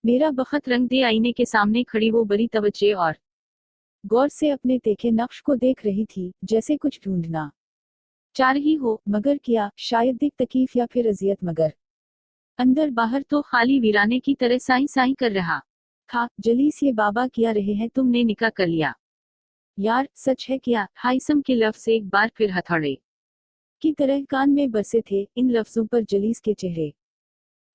मेरा बखत रंग दे आईने के सामने खड़ी वो बड़ी तवज्जो और गौर से अपने देखे नक्श को देख रही थी, जैसे कुछ ढूंढना चाह रही हो, मगर क्या, शायद दिक तकीफ या फिर अजियत, मगर अंदर बाहर तो खाली वीराने की तरह साई साई कर रहा था। जलीस, ये बाबा क्या रहे हैं, तुमने निकाह कर लिया? यार सच है क्या? हाइसम के लफ्ज एक बार फिर हथौड़े की तरह कान में बरसे थे। इन लफ्जों पर जलीस के चेहरे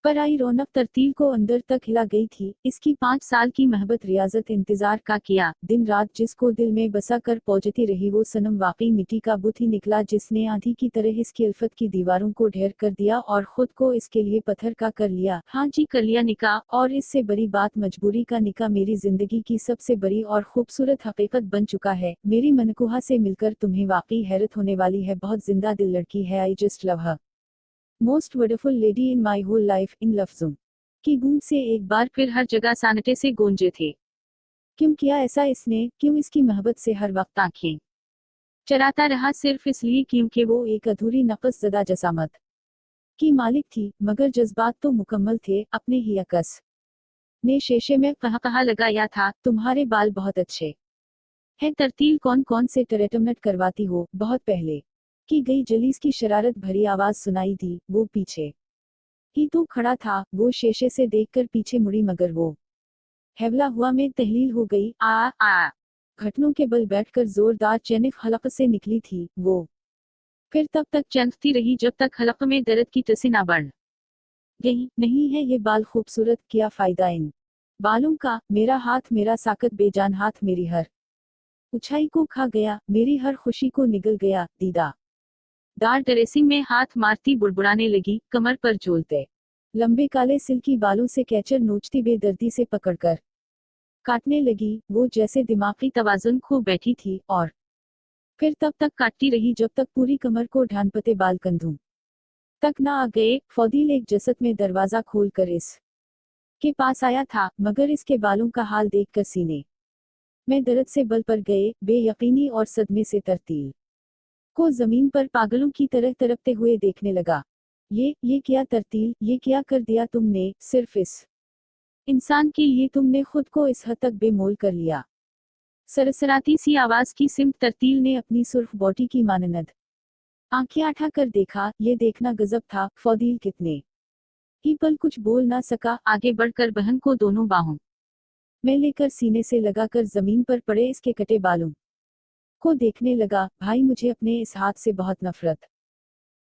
पर आई रौनक तरतील को अंदर तक हिला गई थी। इसकी 5 साल की महबत रियाजत इंतजार का किया, दिन रात जिसको दिल में बसा कर पहुंचती रही, वो सनम वाकई मिट्टी का बुत ही निकला, जिसने आंधी की तरह इसकी अल्फत की दीवारों को ढेर कर दिया और खुद को इसके लिए पत्थर का कर लिया। हाँ जी, कर लिया निकाह, और इससे बड़ी बात, मजबूरी का निकाह मेरी जिंदगी की सबसे बड़ी और खूबसूरत हकीकत बन चुका है। मेरी मनकुहा से मिलकर तुम्हें वाकई हैरत होने वाली है, बहुत जिंदा दिल लड़की है। I just love her, most wonderful lady in my whole life. इन लफ्जों की गूंज से एक बार फिर हर जगह सन्नाटे से गूंजे थे। क्यों किया ऐसा इसने? क्यों इसकी मोहब्बत से हर वक्त आंखें चराता रहा? सिर्फ इसलिए क्योंकि वो एक अधूरी नफस ज़दा जसामत की मालिक थी, मगर जज्बात तो मुकम्मल थे। अपने ही अकस ने शीशे में कहा लगाया था, तुम्हारे बाल बहुत अच्छे हैं तरतील, कौन कौन से टरेटमनट करवाती हो? बहुत पहले की गई। जलीस की शरारत भरी आवाज सुनाई दी। वो पीछे ही तो खड़ा था। वो शीशे से देखकर पीछे मुड़ी, मगर वो हैवला हुआ में तहलील हो गई। आ घटनों के बल बैठकर जोरदार चैनिक हलक से निकली थी। वो फिर तब तक चमकती रही जब तक हलक में दर्द की टसी ना बढ़ गई। नहीं है ये बाल खूबसूरत, क्या फायदा इन बालों का? मेरा हाथ, मेरा साकत बेजान हाथ, मेरी हर ऊंचाई को खा गया, मेरी हर खुशी को निगल गया। दीदा दार ड्रेसिंग में हाथ मारती बुड़बुड़ाने लगी, कमर पर झूलते लंबे काले सिल्की बालों से कैचर नोचती बेदर्दी से पकड़कर काटने लगी। वो जैसे दिमागी तवाजुन खो बैठी थी, और फिर तब तक काटती रही जब तक पूरी कमर को ढांढपते बाल कंधों तक ना आ गए। फौदील एक जसत में दरवाजा खोलकर इस के पास आया था, मगर इसके बालों का हाल देखकर सीने में दर्द से बल पर गए। बेयकीनी और सदमे से तरतील को जमीन पर पागलों की तरह तड़पते हुए देखने लगा। ये क्या तरतील, ये क्या कर दिया तुमने? सिर्फ इस इंसान के लिए तुमने खुद को इस हद तक बेमोल कर लिया। सरसराती सी आवाज की सिमत तरतील ने अपनी सुर्ख बॉडी की माननद आंखें उठा कर देखा। ये देखना गजब था। फौदील कितने ही पल कुछ बोल ना सका। आगे बढ़कर बहन को दोनों बाहों में लेकर सीने से लगाकर जमीन पर पड़े इसके कटे बालों को देखने लगा। भाई, मुझे अपने इस हाथ से बहुत नफरत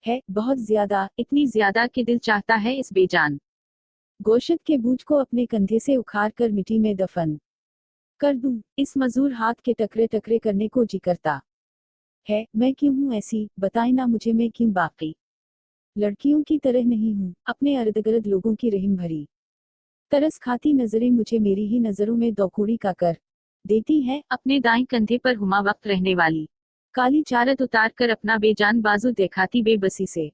है, बहुत ज्यादा, इतनी ज्यादा कि दिल चाहता है इस बेजान गोशत के बूझ को अपने कंधे से उखाड़ कर मिट्टी में दफन कर दूं। इस मजूर हाथ के टकरे टकरे करने को जी करता है। मैं क्यों हूं ऐसी, बताए ना मुझे, मैं क्यों बाकी लड़कियों की तरह नहीं हूं? अपने इर्द गिर्द लोगों की रहीम भरी तरस खाती नजरें मुझे मेरी ही नजरों में दौखूड़ी का कर देती हैं। अपने दाएं कंधे पर हुमा वक्त रहने वाली काली चारत उतार कर अपना बेजान बाजू दिखाती बेबसी से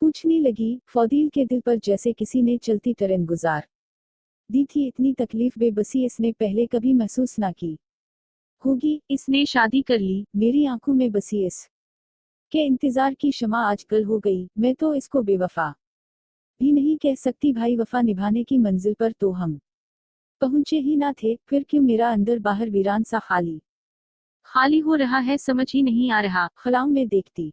पूछने लगी। फौदील के दिल पर जैसे किसी ने चलती ट्रेन गुजार दी थी। इतनी तकलीफ, बेबसी इसने पहले कभी महसूस ना की होगी। इसने शादी कर ली, मेरी आंखों में बसी इस के इंतजार की शमा आज कल हो गई। मैं तो इसको बेवफा भी नहीं कह सकती भाई, वफा निभाने की मंजिल पर तो हम पहुंचे ही ना थे। फिर क्यों मेरा अंदर बाहर वीरान सा खाली खाली हो रहा है, समझ ही नहीं आ रहा। खलाओं में देखती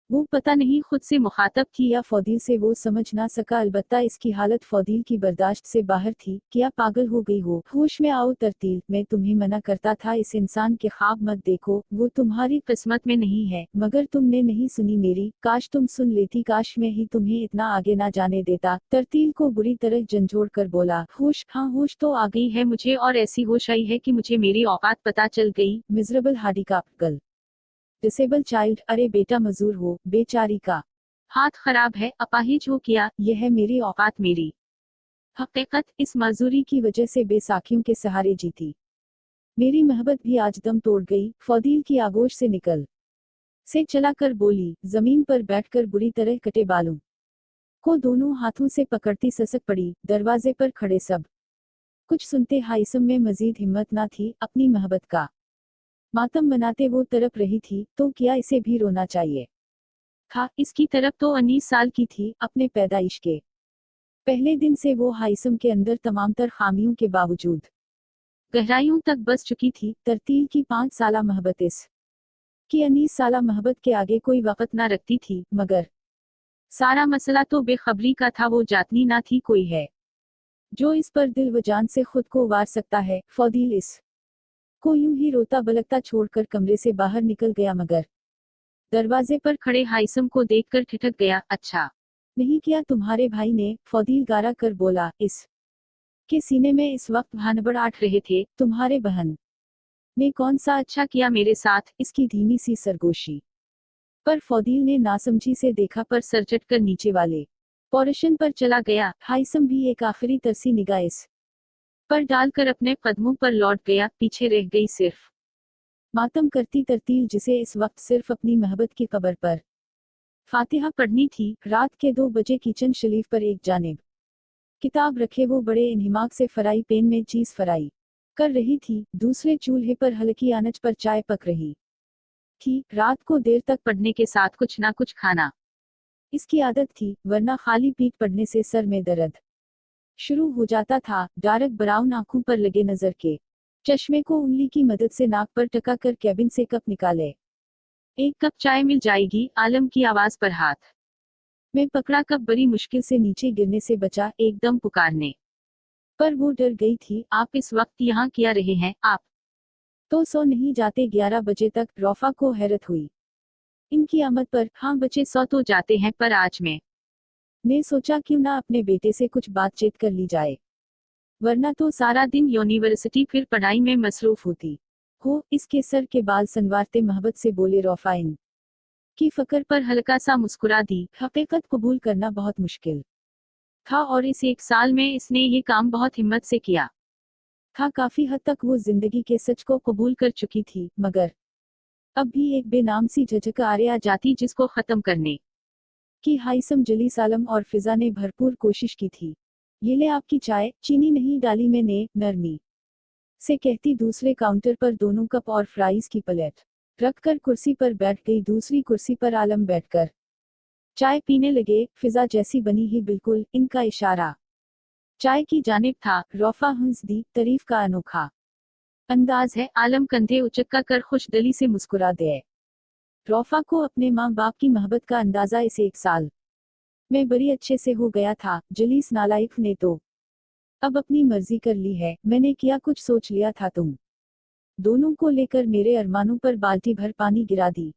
वो पता नहीं खुद से मुखातब थी या फौदील से, वो समझ ना सका। अलबत्ता इसकी हालत फौदील की बर्दाश्त से बाहर थी। क्या पागल हो गई हो? होश में आओ तरतील, मैं तुम्हें मना करता था इस इंसान के ख्वाब मत देखो, वो तुम्हारी किस्मत में नहीं है, मगर तुमने नहीं सुनी मेरी। काश तुम सुन लेती, काश मैं ही तुम्हें इतना आगे ना जाने देता। तरतील को बुरी तरह झंझोड़ कर बोला। होश? हाँ, होश तो आ गई है मुझे, और ऐसी होश आई है कि मुझे मेरी औकात पता चल गई। Miserable handicap girl, disable child. अरे बेटा, मजूर हो, बेचारी का हाथ खराब है, अपाहिज हो क्या? यह है मेरी औकात, मेरी हकीकत। इस मजूरी की वजह से बेसाखियों के सहारे जीती मेरी मोहब्बत भी आज दम तोड़ गई। फौदील की आगोश से निकल से चला कर बोली। जमीन पर बैठकर बुरी तरह कटे बालों को दोनों हाथों से पकड़ती ससक पड़ी। दरवाजे पर खड़े सब कुछ सुनते। हाइसम में मजीद हिम्मत ना थी। अपनी मोहब्बत का मातम मनाते वो तड़प रही थी, तो क्या इसे भी रोना चाहिए था? इसकी तरफ तो 19 साल की थी, अपने पैदाइश के पहले दिन से वो हाइसम के अंदर तमाम तर खामियों के बावजूद गहराइयों तक बस चुकी थी। तरतील की 5 साला मोहब्बत इस की 19 साला मोहब्बत के आगे कोई वक़्त ना रखती थी, मगर सारा मसला तो बेखबरी का था। वो जातनी ना थी कोई है जो इस पर दिल व जान से खुद को वार सकता है। फौदील इस को यूं ही रोता बलकता छोड़कर कमरे से बाहर निकल गया, मगर दरवाजे पर खड़े हाइसम को देखकर ठिठक गया। अच्छा नहीं किया तुम्हारे भाई ने, फौदील गारा कर बोला। इस के सीने में इस वक्त भानबड़ आठ रहे थे। तुम्हारे बहन ने कौन सा अच्छा किया मेरे साथ, इसकी धीमी सी सरगोशी पर फौदील ने नासमझी से देखा, पर सरचट कर नीचे वाले पोर्शन पर चला गया। हाइसम भी एक आखिरी तरसी निगाह इस पर डालकर अपने कदमों पर लौट गया। पीछे रह गई सिर्फ मातम करती तरतील, जिसे इस वक्त सिर्फ अपनी मोहब्बत की कब्र पर फातिहा पढ़नी थी। रात के 2 बजे किचन शरीफ पर एक जानिब किताब रखे वो बड़े इन्हिमाक से फ्राई पैन में चीज फ्राई कर रही थी। दूसरे चूल्हे पर हल्की आंच पर चाय पक रही थी। रात को देर तक पढ़ने के साथ कुछ ना कुछ खाना इसकी आदत थी, वरना खाली पीठ पढ़ने से सर में दर्द शुरू हो जाता था। डार्क ब्राउन आंखों पर लगे नजर के चश्मे को उंगली की मदद से नाक पर टका कर कैबिन से कप निकाले। एक कप चाय मिल जाएगी, आलम की आवाज पर हाथ में पकड़ा कप बड़ी मुश्किल से नीचे गिरने से बचा। एकदम पुकारने पर वो डर गई थी। आप इस वक्त यहाँ क्या रहे हैं? आप तो सो नहीं जाते 11 बजे तक? रौफा को हैरत हुई इनकी आमद पर। हाँ बच्चे सो तो जाते हैं, पर आज मैं ने सोचा क्यों ना अपने बेटे से कुछ बातचीत कर ली जाए, वरना तो सारा दिन यूनिवर्सिटी फिर पढ़ाई में मसरूफ होती हो। इसके सर के बाल संवारते मोहब्बत से बोले रौफा इन की फकर पर हल्का सा मुस्कुरा दी। हकीकत कबूल करना बहुत मुश्किल था, और इस 1 साल में इसने ये काम बहुत हिम्मत से किया था। काफी हद तक वो जिंदगी के सच को कबूल कर चुकी थी, मगर अब भी एक बेनाम सी झिझक आ जाती जिसको खत्म करने की हाइसम, जलीस आलम और फिजा ने भरपूर कोशिश की थी। ये ले आपकी चाय, चीनी नहीं डाली मैंने, नरमी से कहती दूसरे काउंटर पर दोनों कप और फ्राइज की प्लेट रखकर कुर्सी पर बैठ गई। दूसरी कुर्सी पर आलम बैठकर चाय पीने लगे। फिजा जैसी बनी ही बिल्कुल, इनका इशारा चाय की जानिब था। रौफा हंस दी, तारीफ का अनोखा अंदाज है। आलम कंधे उचक्का कर खुश दिली से मुस्कुरा दे। रौफा को अपने माँ बाप की मोहब्बत का अंदाजा इस 1 साल में बड़ी अच्छे से हो गया था। जलीस नालायक ने तो अब अपनी मर्जी कर ली है। मैंने क्या कुछ सोच लिया था तुम दोनों को लेकर मेरे अरमानों पर बाल्टी भर पानी गिरा दी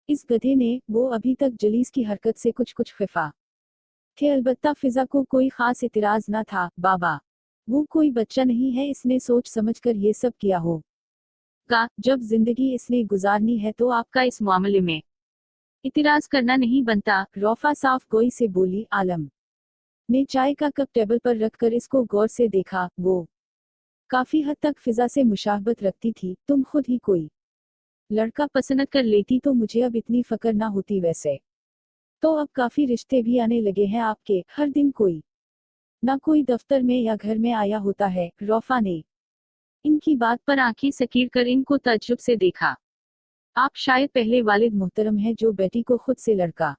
इस गधे ने। वो अभी तक जलीस की हरकत से कुछ खिफा थे, अलबत्ता फिजा को कोई खास इतराज न था। बाबा वो कोई बच्चा नहीं है, इसने सोच समझकर ये सब किया होगा। जब जिंदगी इसने गुजारनी है तो आपका इस मामले में इतराज करना नहीं बनता। रौफा साफ गोई से बोली। आलम ने चाय का कप टेबल पर रखकर इसको गौर से देखा। वो काफी हद तक फिजा से मुशाहबत रखती थी। तुम खुद ही कोई लड़का पसंद कर लेती तो मुझे अब इतनी फकर ना होती। वैसे तो अब काफी रिश्ते भी आने लगे हैं आपके, हर दिन कोई ना कोई दफ्तर में या घर में आया होता है। रौफा ने इनकी बात पर आंखें सकीर कर इनको ताज्जुब से देखा। आप शायद पहले वालिद मोहतरम हैं जो बेटी को खुद से लड़का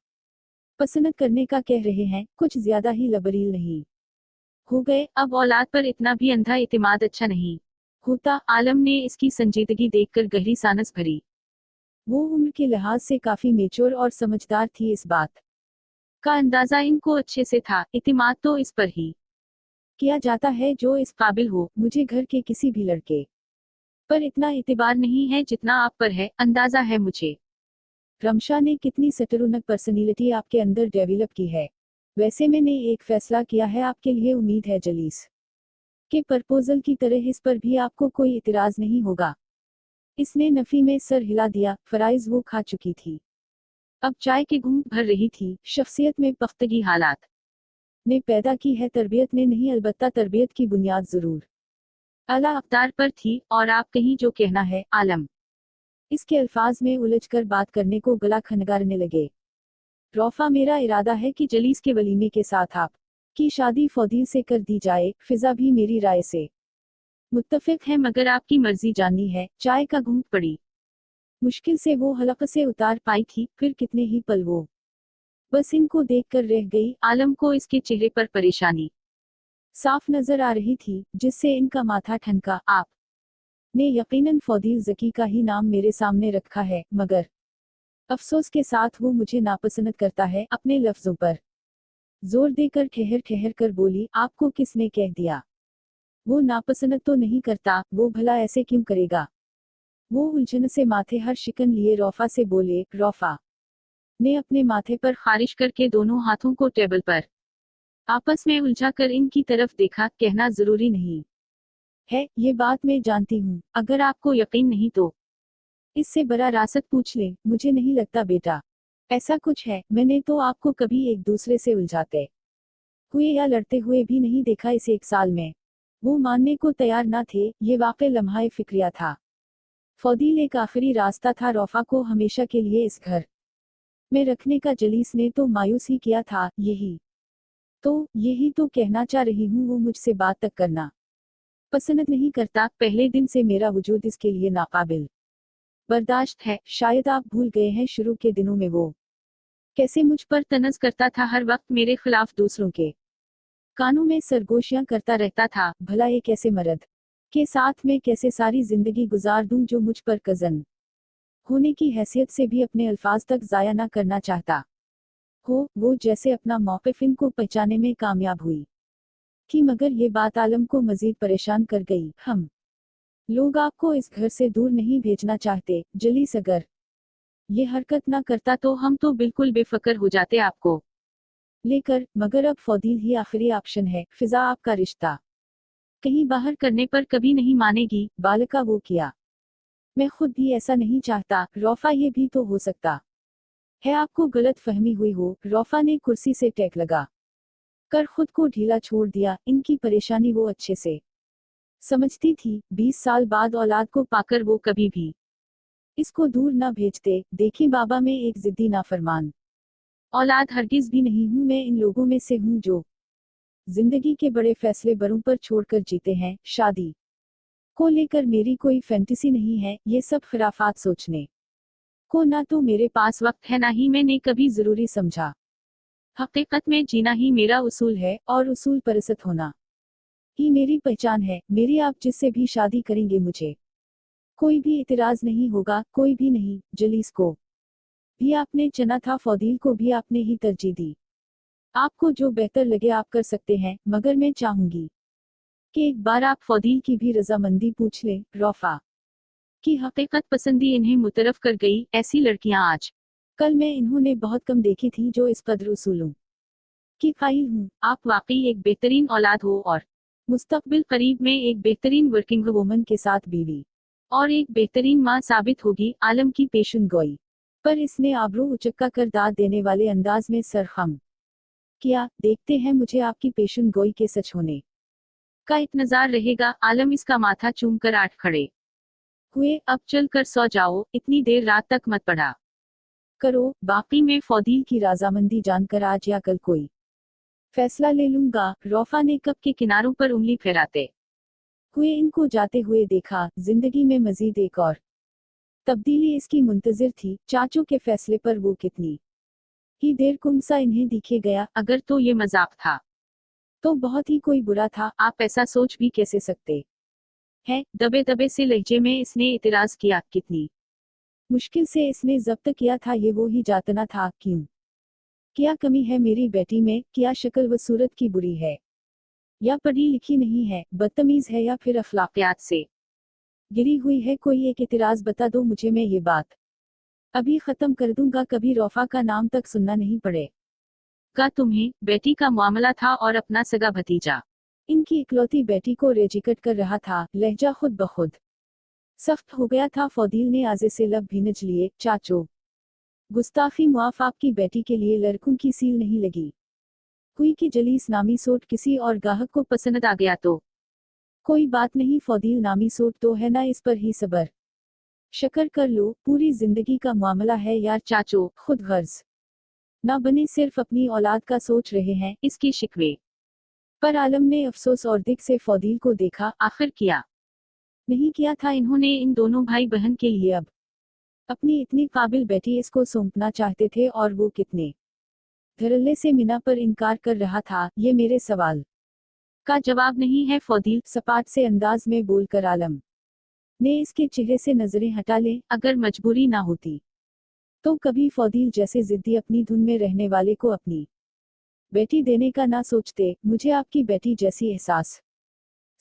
पसंद करने का कह रहे हैं। कुछ ज्यादा ही लबरील नहीं हो गए? अब औलाद पर इतना भी अंधा इतिमाद अच्छा नहीं होता। आलम ने इसकी संजीदगी देखकर गहरी सानस भरी। वो उम्र के लिहाज से काफी मेच्योर और समझदार थी। इस बात का अंदाजा इनको अच्छे से था। इतिमाद तो इस पर ही किया जाता है जो इस काबिल हो। मुझे घर के किसी भी लड़के पर इतना इतिबार नहीं है जितना आप पर है, अंदाजा है मुझे। रमशा ने कितनी सटरुनक पर्सनैलिटी आपके अंदर डेवलप की है। वैसे मैंने एक फैसला किया है, आपके लिए उम्मीद है जलीस के प्रपोजल की तरह इस पर भी आपको कोई इतराज नहीं होगा। इसने नफी में सर हिला दिया। फराइज वो खा चुकी थी, अब चाय के घूंट भर रही थी। शख्सियत में पख्तगी हालात ने पैदा की है, तरबियत ने नहीं, अलबत्ता तरबियत की बुनियाद जरूर आला अफ्तार पर थी। और आप कहीं जो कहना है आलम इसके अल्फाज में उलझकर बात करने को गला खनगारने लगे। रौफा मेरा इरादा है कि जलीस के वलीमे के साथ आप की शादी फौदील से कर दी जाए। फिजा भी मेरी राय से मुत्तफिक है, मगर आपकी मर्जी जाननी है। चाय का घूंट पड़ी मुश्किल से वो हलक से उतार पाई थी। फिर कितने ही पल वो बस इनको देखकर रह गई। आलम को इसके चेहरे पर परेशानी साफ नजर आ रही थी, जिससे इनका माथा ठनका। आप ने यकीनन फौदील जकी का ही नाम मेरे सामने रखा है, मगर अफसोस के साथ वो मुझे नापसंद करता है। अपने लफ्जों पर जोर देकर ठहर ठहर कर बोली, आपको किसने कह दिया? वो नापसंद तो नहीं करता, वो भला ऐसे क्यों करेगा? वो उलझन से माथे हर शिकन लिए रौफा से बोले। रौफा ने अपने माथे पर खारिश करके दोनों हाथों को टेबल पर आपस में उलझा कर इनकी तरफ देखा। कहना जरूरी नहीं है, ये बात मैं जानती हूँ। अगर आपको यकीन नहीं तो इससे बड़ा रासत पूछ ले। मुझे नहीं लगता बेटा ऐसा कुछ है। मैंने तो आपको कभी एक दूसरे से उलझाते हुए या लड़ते हुए भी नहीं देखा इस 1 साल में। वो मानने को तैयार न थे। ये वाकई लम्हा फिक्रिया था। फौदील एक आखिरी रास्ता था रौफा को हमेशा के लिए इस घर में रखने का। जलीस ने तो मायूस ही किया था। यही तो कहना चाह रही हूँ। वो मुझसे बात तक करना पसंद नहीं करता। पहले दिन से मेरा वजूद इसके लिए नाकाबिल बर्दाश्त है। शायद आप भूल गए हैं शुरू के दिनों में वो कैसे मुझ पर तनज करता था। हर वक्त मेरे खिलाफ दूसरों के कानों में सरगोशियां करता रहता था। भला एक ऐसे मर्द के साथ मैं कैसे सारी जिंदगी गुजार दूं जो मुझ पर कजन होने की हैसियत से भी अपने अल्फाज तक जाया ना करना चाहता हो। वो जैसे अपना मौक़िफ़ इनको पहचाने में कामयाब हुई कि मगर ये बात आलम को मजीद परेशान कर गई। हम लोग आपको इस घर से दूर नहीं भेजना चाहते जलीस। अगर ये हरकत ना करता तो हम तो बिल्कुल बेफिक्र हो जाते आपको लेकर। मगर अब फौदील ही आखिरी ऑप्शन है। फिजा आपका रिश्ता कहीं बाहर करने पर कभी नहीं मानेगी। बालिका वो किया मैं खुद भी ऐसा नहीं चाहता। रौफा ये भी तो हो सकता है आपको गलत फहमी हुई हो। रौफा ने कुर्सी से टेक लगा कर खुद को ढीला छोड़ दिया। इनकी परेशानी वो अच्छे से समझती थी। 20 साल बाद औलाद को पाकर वो कभी भी इसको दूर न भेजते। देखें बाबा, मैं एक जिद्दी नाफरमान औलाद हरगिज भी नहीं हूँ। मैं इन लोगों में से हूँ जो जिंदगी के बड़े फैसले बरों पर छोड़कर जीते हैं। शादी को लेकर मेरी कोई फैंटेसी नहीं है। ये सब खिराफात सोचने को ना तो मेरे पास वक्त है, ना ही मैंने कभी जरूरी समझा। हकीकत में जीना ही मेरा उसूल है और उसूल परस्त होना ही मेरी पहचान है। मेरी आप जिससे भी शादी करेंगे मुझे कोई भी इतराज नहीं होगा। कोई भी नहीं। जलीस को भी आपने चुना था, फौदील को भी आपने ही तरजीह दी। आपको जो बेहतर लगे आप कर सकते हैं, मगर मैं चाहूंगी कि एक बार आप फौदील की भी रजामंदी पूछ लें। रौफा की हकीकत पसंदी इन्हें मुतरफ कर गई। ऐसी लड़कियां आज कल मैं इन्होंने बहुत कम देखी थी जो इस कदर उसूलों की कायल हूँ। आप वाकई एक बेहतरीन औलाद हो और मुस्तकबिल करीब में एक बेहतरीन वर्किंग वुमन के साथ बीवी और एक बेहतरीन माँ साबित होगी। आलम की पेशन गोई पर इसने आबरू उचक्का कर दाद देने वाले अंदाज में सर खम किया। देखते हैं मुझे आपकी पेशन गोई के सच होने का इंतजार रहेगा। आलम इसका माथा चूम कर आठ खड़े हुए। अब चल कर सो जाओ, इतनी देर रात तक मत पड़ा करो। बाकी में फौदील की राजामंदी जानकर आज या कल कोई फैसला ले लूंगा। रौफा ने कप के किनारों पर उंगली फेराते हुए इनको जाते हुए देखा। जिंदगी में मजीद एक और तब्दीली इसकी मुंतजिर थी। चाचू के फैसले पर वो कितनी ही देर कुमसा इन्हें दिखे गया। अगर तो ये मजाक था तो बहुत ही कोई बुरा था। आप ऐसा सोच भी कैसे सकते हैं? दबे दबे से लहजे में इसने इतराज किया। कितनी मुश्किल से इसने जब्त किया था ये वो ही जातना था। क्यों? क्या कमी है मेरी बेटी में? क्या शक्ल व सूरत की बुरी है, या पढ़ी लिखी नहीं है, बदतमीज है, या फिर अखलाकियात से गिरी हुई है? कोई एक इतराज बता दो मुझे, मैं ये बात अभी खत्म कर दूंगा। कभी रौफा का नाम तक सुनना नहीं पड़ेगा तुम्हें। बेटी का मामला था और अपना सगा भतीजा इनकी इकलौती बेटी को रेजिकट कर रहा था। लहजा खुद ब खुद सख्त हो गया था। फौदील ने आजे से लब भीनच लिए। चाचो, गुस्ताखी मुआफ, आपकी बेटी के लिए लड़कों की सील नहीं लगी हुई कि जलीस नामी सोट किसी और गाहक को पसंद आ गया तो कोई बात नहीं। फौदील नामी सोट तो है ना, इस पर ही सबर शकर कर लो। पूरी जिंदगी का मामला है यार। चाचो, खुद गर्ज ना बने, सिर्फ अपनी औलाद का सोच रहे हैं। इसकी शिकवे पर आलम ने अफसोस और दिक से फौदील को देखा। आखिर किया नहीं किया था इन्होंने इन दोनों भाई बहन के लिए अब अपनी इतनी काबिल बेटी इसको सौंपना चाहते थे, और वो कितने धड़ल्ले से मिना पर इनकार कर रहा था। ये मेरे सवाल का जवाब नहीं है फौदील, सपाट से अंदाज में बोलकर आलम ने इसके चेहरे से नजरें हटा ले। अगर मजबूरी ना होती तो कभी फौदील जैसे जिद्दी अपनी धुन में रहने वाले को अपनी बेटी देने का ना सोचते। मुझे आपकी बेटी जैसी एहसास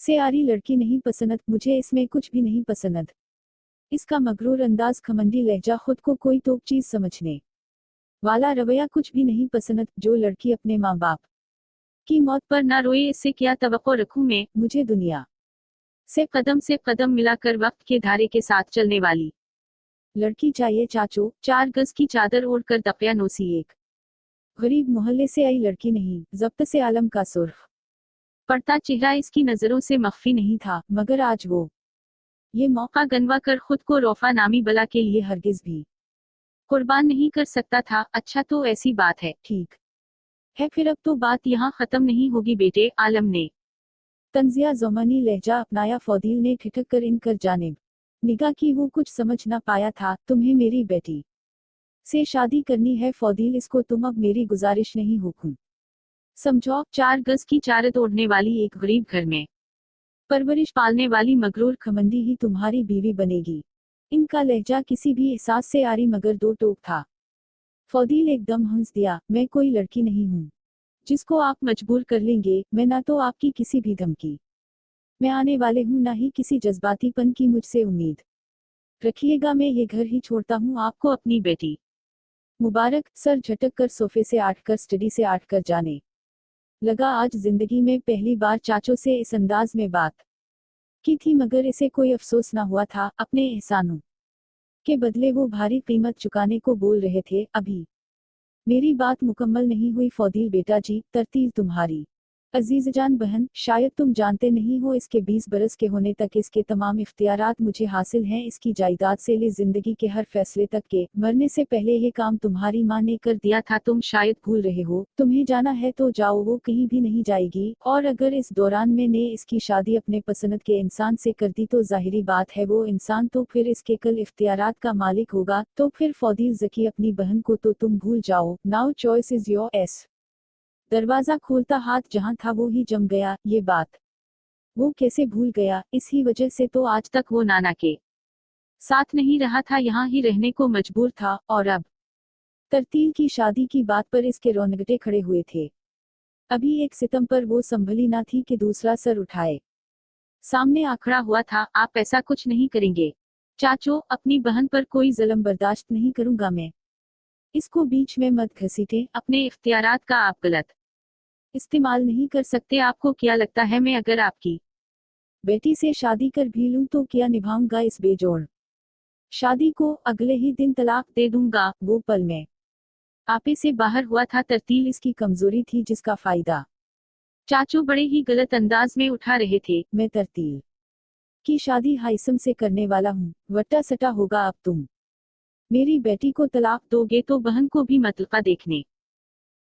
से आरी लड़की नहीं पसंद, मुझे इसमें कुछ भी नहीं पसंद। इसका मगरूर अंदाज, खमंडी लहजा, खुद को कोई तो चीज समझने वाला रवैया कुछ भी नहीं पसंद। जो लड़की अपने माँ बाप की मौत पर ना रोए, इससे क्या तवक्को रखूं मैं। मुझे दुनिया से कदम मिलाकर वक्त के धारे के साथ चलने वाली लड़की चाहिए चाचो। 4 गज की चादर ओढ़कर तपिया नोसी एक गरीब मोहल्ले से आई लड़की नहीं। जब्त से आलम का सुर्ख पड़ता चेहरा इसकी नजरों से मख्फी नहीं था, मगर आज वो ये मौका गनवा कर खुद को रोफा नामी बला के लिए हरगिज भी कुर्बान नहीं कर सकता था। अच्छा तो ऐसी बात है, ठीक है फिर अब तो बात यहाँ खत्म नहीं होगी बेटे, आलम ने तंजिया ज़मानी लहजा अपनाया। फौदील ने ठिठक कर इनकर जानिब निगाह की। वो कुछ समझ ना पाया था। तुम्हें मेरी बेटी से शादी करनी है फौदील, इसको तुम अब मेरी गुजारिश नहीं हुक्म समझो। 4 गज की चादर ओढ़ने वाली एक गरीब घर में परवरिश पालने वाली मगरूर खमंडी ही तुम्हारी बीवी बनेगी। इनका लहजा किसी भी एहसास से आरी मगर दो टोक था। फौदील एकदम हंस दिया। मैं कोई लड़की नहीं हूँ जिसको आप मजबूर कर लेंगे। मैं ना तो आपकी किसी भी धमकी मैं आने वाले हूँ, ना ही किसी जज्बातीपन की मुझसे उम्मीद रखिएगा। मैं ये घर ही छोड़ता हूँ। आपको अपनी बेटी मुबारक। सर झटक कर सोफे से आटकर स्टडी से आटकर जाने लगा। आज जिंदगी में पहली बार चाचों से इस अंदाज में बात की थी, मगर इसे कोई अफसोस ना हुआ था। अपने एहसानों के बदले वो भारी कीमत चुकाने को बोल रहे थे। अभी मेरी बात मुकम्मल नहीं हुई फौदील बेटा जी। तरतीब तुम्हारी अजीजजान बहन, शायद तुम जानते नहीं हो, इसके 20 बरस के होने तक इसके तमाम इख्तियारात मुझे हासिल हैं। इसकी जायदाद से ले जिंदगी के हर फैसले तक के। मरने से पहले ये काम तुम्हारी माँ ने कर दिया था। तुम शायद भूल रहे हो। तुम्हें जाना है तो जाओ, वो कहीं भी नहीं जाएगी। और अगर इस दौरान मैंने इसकी शादी अपने पसंद के इंसान से कर दी तो जाहिरी बात है वो इंसान तो फिर इसके कल इख्तियारात का मालिक होगा। तो फिर फौदील जकी अपनी बहन को तो तुम भूल जाओ। Now choice is yours. दरवाजा खोलता हाथ जहां था वो ही जम गया। ये बात वो कैसे भूल गया? इसी वजह से तो आज तक वो नाना के साथ नहीं रहा था, यहाँ ही रहने को मजबूर था। और अब तरतील की शादी की बात पर इसके रोंगटे खड़े हुए थे। अभी एक सितम पर वो संभली ना थी कि दूसरा सर उठाए। सामने आखड़ा हुआ था। आप ऐसा कुछ नहीं करेंगे चाचो, अपनी बहन पर कोई जुल्म बर्दाश्त नहीं करूंगा मैं। इसको बीच में मत घसीटे। अपने इख्तियारात का आप गलत इस्तेमाल नहीं कर सकते। आपको क्या लगता है मैं अगर आपकी बेटी से शादी कर भी लूं तो क्या निभाऊंगा इस बेजोड़ शादी को? अगले ही दिन तलाक दे दूंगा। वो पल में आपे से बाहर हुआ था। तरतील इसकी कमजोरी थी जिसका फायदा चाचू बड़े ही गलत अंदाज में उठा रहे थे। मैं तरतील की शादी हाइसम से करने वाला हूँ। वट्टा सटा होगा अब तुम मेरी बेटी को तलाक दोगे तो बहन को भी मतलका देखने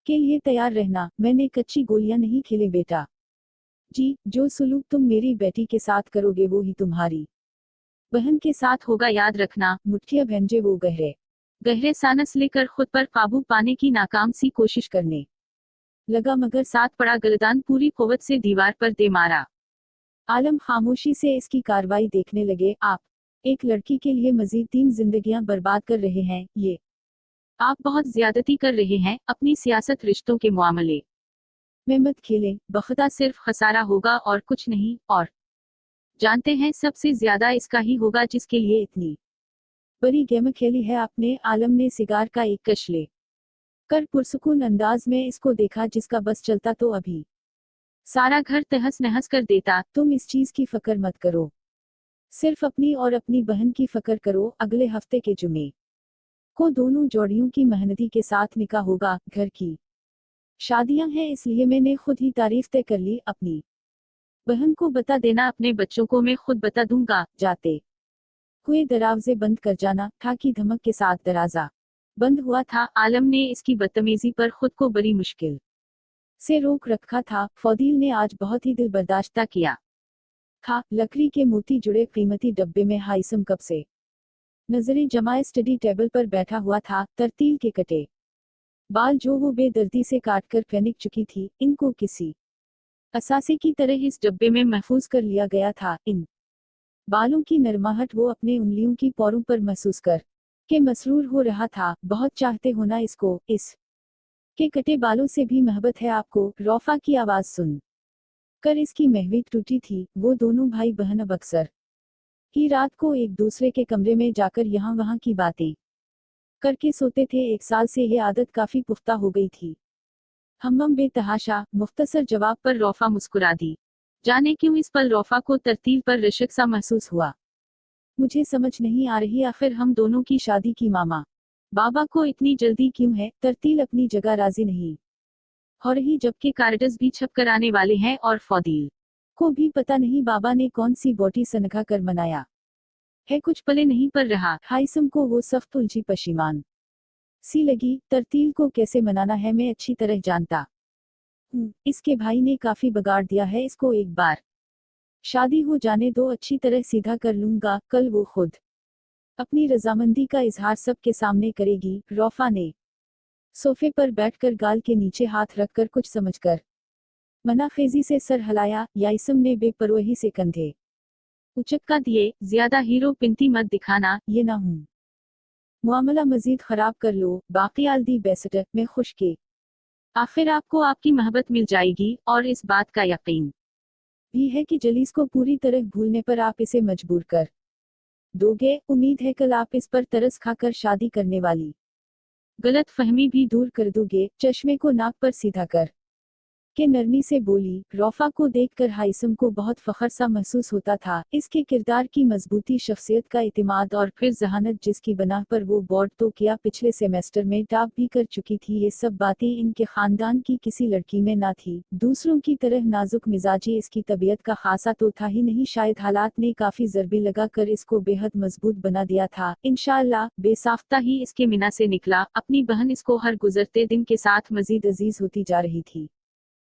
के लिए तैयार रहना। मैंने कच्ची गोलियां नहीं खेले बेटा जी। जो सुलूक तुम मेरी बेटी के साथ करोगे वो ही तुम्हारी बहन के साथ होगा, याद रखना। मुठ्ठियां भेंजे वो गहरे गहरे सांस लेकर खुद पर काबू पाने की नाकाम सी कोशिश करने लगा, मगर साथ पड़ा गलदान पूरी कुव्वत से दीवार पर दे मारा। आलम खामोशी से इसकी कार्रवाई देखने लगे। आप एक लड़की के लिए मजीद 3 जिंदगियां बर्बाद कर रहे हैं। ये आप बहुत ज्यादती कर रहे हैं। अपनी सियासत, रिश्तों के मामले में मत खेलें। बखता सिर्फ खसारा होगा और कुछ नहीं। और जानते हैं सबसे ज्यादा इसका ही होगा जिसके लिए इतनी बड़ी गेम खेली है आपने। आलम ने सिगार का एक कश ले कर पुरसुकून अंदाज में इसको देखा। जिसका बस चलता तो अभी सारा घर तहस नहस कर देता। तुम इस चीज की फिक्र मत करो, सिर्फ अपनी और अपनी बहन की फिक्र करो। अगले हफ्ते के जुमे को दोनों जोड़ियों की मेहनती के साथ निकाह होगा। घर की शादियां हैं इसलिए मैंने खुद ही तारीफ तय कर ली। अपनी बहन को बता देना, अपने बच्चों को मैं खुद बता दूंगा। जाते हुए दरवाजे बंद कर जाना था कि धमक के साथ दरवाजा बंद हुआ था। आलम ने इसकी बदतमीजी पर खुद को बड़ी मुश्किल से रोक रखा था। फौदील ने आज बहुत ही दिल बर्दाश्त किया था। लकड़ी के मोती जुड़े कीमती डब्बे में हाइसम कब से नजरें जमाए स्टडी टेबल पर बैठा हुआ था। तरतील के कटे बाल जो वो बेदर्दी से काटकर फेंक चुकी थी, इनको किसी असासे की तरह इस डब्बे में महफूज कर लिया गया था। इन बालों की नरमाहट वो अपने उंगलियों की पौरों पर महसूस कर के मसरूर हो रहा था। बहुत चाहते हो ना इसको, इस के कटे बालों से भी मोहब्बत है आपको। रौफा की आवाज सुन कर इसकी महवी टूटी थी। वो दोनों भाई बहन अब अक्सर ही रात को एक दूसरे के कमरे में जाकर यहाँ वहाँ की बातें करके सोते थे। 1 साल से ये आदत काफी पुख्ता हो गई थी। हम्मम बेतहाशा मुख्तसर जवाब पर रौफा मुस्कुरा दी। जाने क्यों इस पल रौफा को तरतील पर रशक सा महसूस हुआ। मुझे समझ नहीं आ रही, आखिर हम दोनों की शादी की मामा बाबा को इतनी जल्दी क्यों है। तरतील अपनी जगह राजी नहीं हो रही, जबकि कार्ड्स भी छप कर आने वाले हैं और फौदील को भी पता नहीं बाबा ने कौन सी बोटी सनखा कर मनाया है। कुछ पले नहीं पर रहा। हाइसम को वो सख्त उलझी पशीमान सी लगी। तरतील को कैसे मनाना है मैं अच्छी तरह जानता हूँ। इसके भाई ने काफी बगाड़ दिया है इसको। एक बार शादी हो जाने दो, अच्छी तरह सीधा कर लूंगा। कल वो खुद अपनी रजामंदी का इजहार सब के सामने करेगी। रौफा ने सोफे पर बैठकर गाल के नीचे हाथ रखकर कुछ समझकर मनाखेजी से सर हिलाया। याइसम ने बेपरवाही से कंधे उचक्का दिए। ज्यादा हीरो पिंती मत दिखाना, ये ना हूं मामला मजीद खराब कर लो। बाकियाल दी बेसट में खुश के आखिर आपको आपकी मोहब्बत मिल जाएगी, और इस बात का यकीन भी है कि जलीस को पूरी तरह भूलने पर आप इसे मजबूर कर दोगे। उम्मीद है कल आप इस पर तरस खाकर शादी करने वाली गलत फहमी भी दूर कर दोगे। चश्मे को नाक पर सीधा कर के नरमी से बोली। रौफा को देखकर हाइसम को बहुत फख्र सा महसूस होता था। इसके किरदार की मजबूती, शख्सियत का इतिमाद और फिर जहानत जिसकी बना पर वो बोर्ड तो किया, पिछले सेमेस्टर में टॉप भी कर चुकी थी। ये सब बातें इनके खानदान की किसी लड़की में ना थी। दूसरों की तरह नाजुक मिजाजी इसकी तबीयत का खासा तो था ही नहीं, शायद हालात ने काफी ज़रबे लगा कर इसको बेहद मजबूत बना दिया था। इंशाअल्लाह बेसाख्ता ही इसके मिना से निकला। अपनी बहन इसको हर गुजरते दिन के साथ मजीद अजीज होती जा रही थी।